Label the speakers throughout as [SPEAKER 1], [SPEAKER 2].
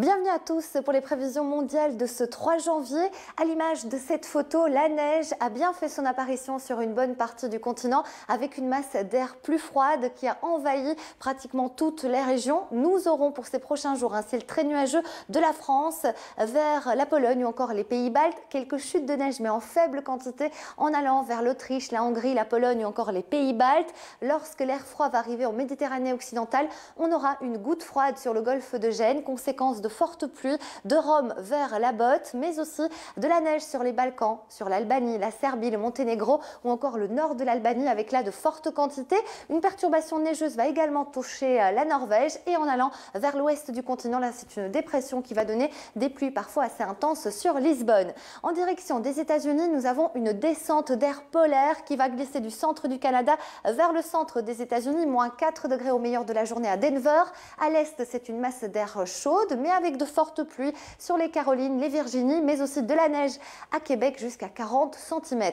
[SPEAKER 1] Bienvenue à tous pour les prévisions mondiales de ce 3 janvier. À l'image de cette photo, la neige a bien fait son apparition sur une bonne partie du continent avec une masse d'air plus froide qui a envahi pratiquement toutes les régions. Nous aurons pour ces prochains jours un ciel très nuageux de la France vers la Pologne ou encore les pays baltes. Quelques chutes de neige mais en faible quantité en allant vers l'Autriche, la Hongrie, la Pologne ou encore les pays baltes. Lorsque l'air froid va arriver en Méditerranée occidentale, on aura une goutte froide sur le golfe de Gênes, conséquence de fortes pluies de Rome vers la Botte, mais aussi de la neige sur les Balkans, sur l'Albanie, la Serbie, le Monténégro ou encore le nord de l'Albanie avec là de fortes quantités. Une perturbation neigeuse va également toucher la Norvège et en allant vers l'ouest du continent, là c'est une dépression qui va donner des pluies parfois assez intenses sur Lisbonne. En direction des États-Unis, nous avons une descente d'air polaire qui va glisser du centre du Canada vers le centre des États-Unis, moins 4 degrés au meilleur de la journée à Denver. À l'est, c'est une masse d'air chaude, mais avec de fortes pluies sur les Carolines, les Virginies, mais aussi de la neige à Québec jusqu'à 40 cm.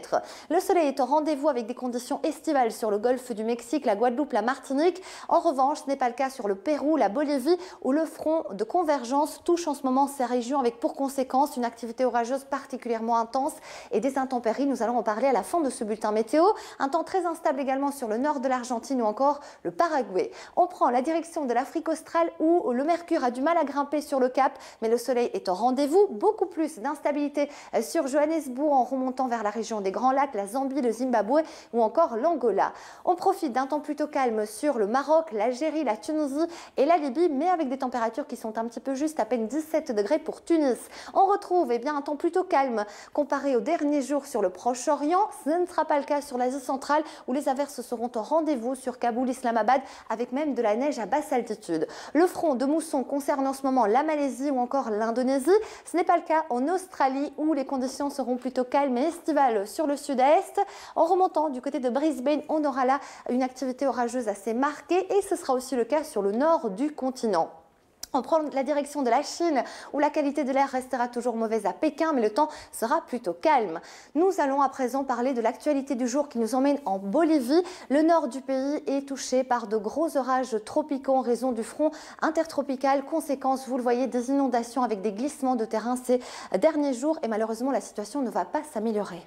[SPEAKER 1] Le soleil est au rendez-vous avec des conditions estivales sur le golfe du Mexique, la Guadeloupe, la Martinique. En revanche, ce n'est pas le cas sur le Pérou, la Bolivie, où le front de convergence touche en ce moment ces régions avec pour conséquence une activité orageuse particulièrement intense et des intempéries. Nous allons en parler à la fin de ce bulletin météo. Un temps très instable également sur le nord de l'Argentine ou encore le Paraguay. On prend la direction de l'Afrique australe où le mercure a du mal à grimper sur le cap, mais le soleil est au rendez-vous. Beaucoup plus d'instabilité sur Johannesburg en remontant vers la région des Grands Lacs, la Zambie, le Zimbabwe ou encore l'Angola. On profite d'un temps plutôt calme sur le Maroc, l'Algérie, la Tunisie et la Libye, mais avec des températures qui sont un petit peu justes, à peine 17 degrés pour Tunis. On retrouve un temps plutôt calme comparé aux derniers jours sur le Proche-Orient. Ce ne sera pas le cas sur l'Asie centrale où les averses seront au rendez-vous sur Kaboul, Islamabad, avec même de la neige à basse altitude. Le front de mousson concerne en ce moment la Malaisie ou encore l'Indonésie. Ce n'est pas le cas en Australie où les conditions seront plutôt calmes et estivales sur le sud-est. En remontant du côté de Brisbane, on aura là une activité orageuse assez marquée et ce sera aussi le cas sur le nord du continent. On prend la direction de la Chine où la qualité de l'air restera toujours mauvaise à Pékin, mais le temps sera plutôt calme. Nous allons à présent parler de l'actualité du jour qui nous emmène en Bolivie. Le nord du pays est touché par de gros orages tropicaux en raison du front intertropical. Conséquence, vous le voyez, des inondations avec des glissements de terrain ces derniers jours et malheureusement la situation ne va pas s'améliorer.